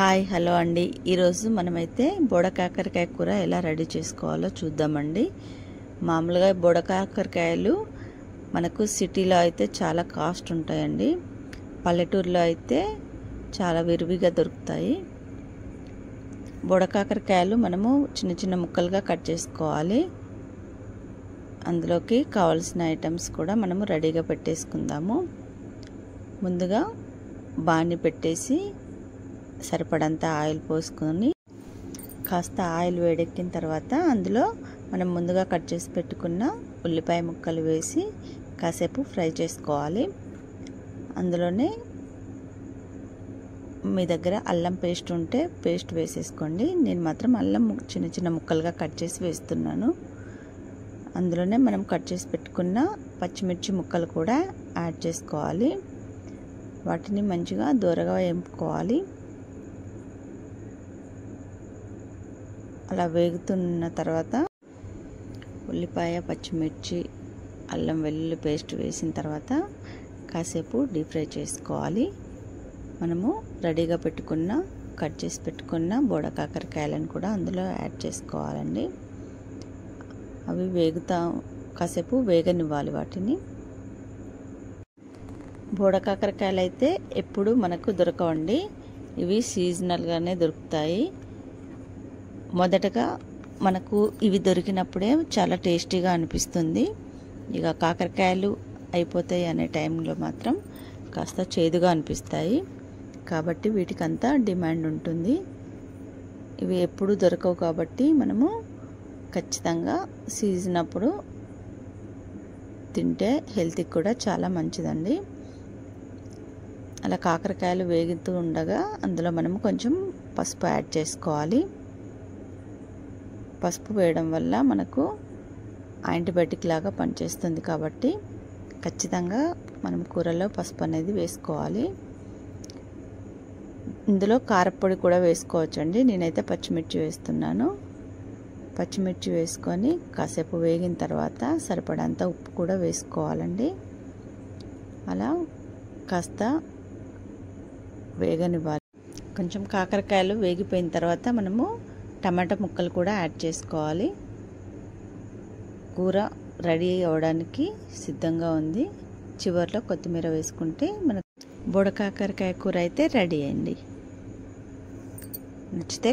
Hi hello అండి. ఈరోజు మనమైతే బోడకాకరకాయ కూర ఎలా రెడీ చేసుకోవాలో చూద్దామండి. మామూలుగా బోడకాకరకాయలు మనకు సిటీలో అయితే చాలా కాస్ట్ ఉంటాయండి. పల్లెటూరులో అయితే చాలా విరివిగా దొరుకుతాయి. బోడకాకరకాయలు మనము చిన్న చిన్న ముక్కలుగా కట్ చేసుకోవాలి. అందులోకి కావాల్సిన ఐటమ్స్ కూడా మనము రెడీగా పెట్టేసుకుందాము. ముందుగా బాణీ పెట్టేసి సరిపడంత ఆయిల్ పోసుకొని కాస్త ఆయిల్ వేడెక్కిన తర్వాత అందులో మనం ముందుగా కట్ చేసి పెట్టుకున్న ఉల్లిపాయ ముక్కలు వేసి కాసేపు ఫ్రై చేసుకోవాలి. అందులోనే మీ దగ్గర అల్లం పేస్ట్ ఉంటే పేస్ట్ వేసేసుకోండి. నేను మాత్రం అల్లం చిన్న చిన్న ముక్కలుగా కట్ చేసి వేస్తున్నాను. అందులోనే మనం కట్ చేసి పెట్టుకున్న పచ్చిమిర్చి ముక్కలు కూడా యాడ్ చేసుకోవాలి. వాటిని మంచిగా దూరగా వేపుకోవాలి. అలా వేగుతున్న తర్వాత ఉల్లిపాయ పచ్చిమిర్చి అల్లం వెల్లుల్లి పేస్ట్ వేసిన తర్వాత కాసేపు డీప్ ఫ్రై చేసుకోవాలి. మనము రెడీగా పెట్టుకున్న కట్ చేసి పెట్టుకున్న బోడకాకరకాయలను కూడా అందులో యాడ్ చేసుకోవాలండి. అవి కాసేపు వేగనివ్వాలి. వాటిని బోడకాకరకాయలు అయితే ఎప్పుడు మనకు దొరకవండి. ఇవి సీజనల్గానే దొరుకుతాయి. మొదటగా మనకు ఇవి దొరికినప్పుడే చాలా టేస్టీగా అనిపిస్తుంది. ఇక కాకరకాయలు అయిపోతాయి అనే టైంలో మాత్రం కాస్త చేదుగా అనిపిస్తాయి. కాబట్టి వీటికంతా డిమాండ్ ఉంటుంది. ఇవి ఎప్పుడు దొరకవు కాబట్టి మనము ఖచ్చితంగా సీజన్ అప్పుడు తింటే హెల్త్కి కూడా చాలా మంచిదండి. అలా కాకరకాయలు వేగుతూ ఉండగా అందులో మనము కొంచెం పసుపు యాడ్ చేసుకోవాలి. పసుపు వేయడం వల్ల మనకు యాంటీబయాటిక్ లాగా పనిచేస్తుంది కాబట్టి ఖచ్చితంగా మనం కూరలో పసుపు అనేది వేసుకోవాలి. ఇందులో కారపొడి కూడా వేసుకోవచ్చండి. నేనైతే పచ్చిమిర్చి వేస్తున్నాను. పచ్చిమిర్చి వేసుకొని కాసేపు వేగిన తర్వాత సరిపడంత ఉప్పు కూడా వేసుకోవాలండి. అలా కాస్త వేగనివ్వాలి. కొంచెం కాకరకాయలు వేగిపోయిన తర్వాత మనము టమాటా ముక్కలు కూడా యాడ్ చేసుకోవాలి. కూర రెడీ అవ్వడానికి సిద్ధంగా ఉంది. చివరిలో కొత్తిమీర వేసుకుంటే మన బోడకాకరకాయ కూర అయితే రెడీ అయింది. నచ్చితే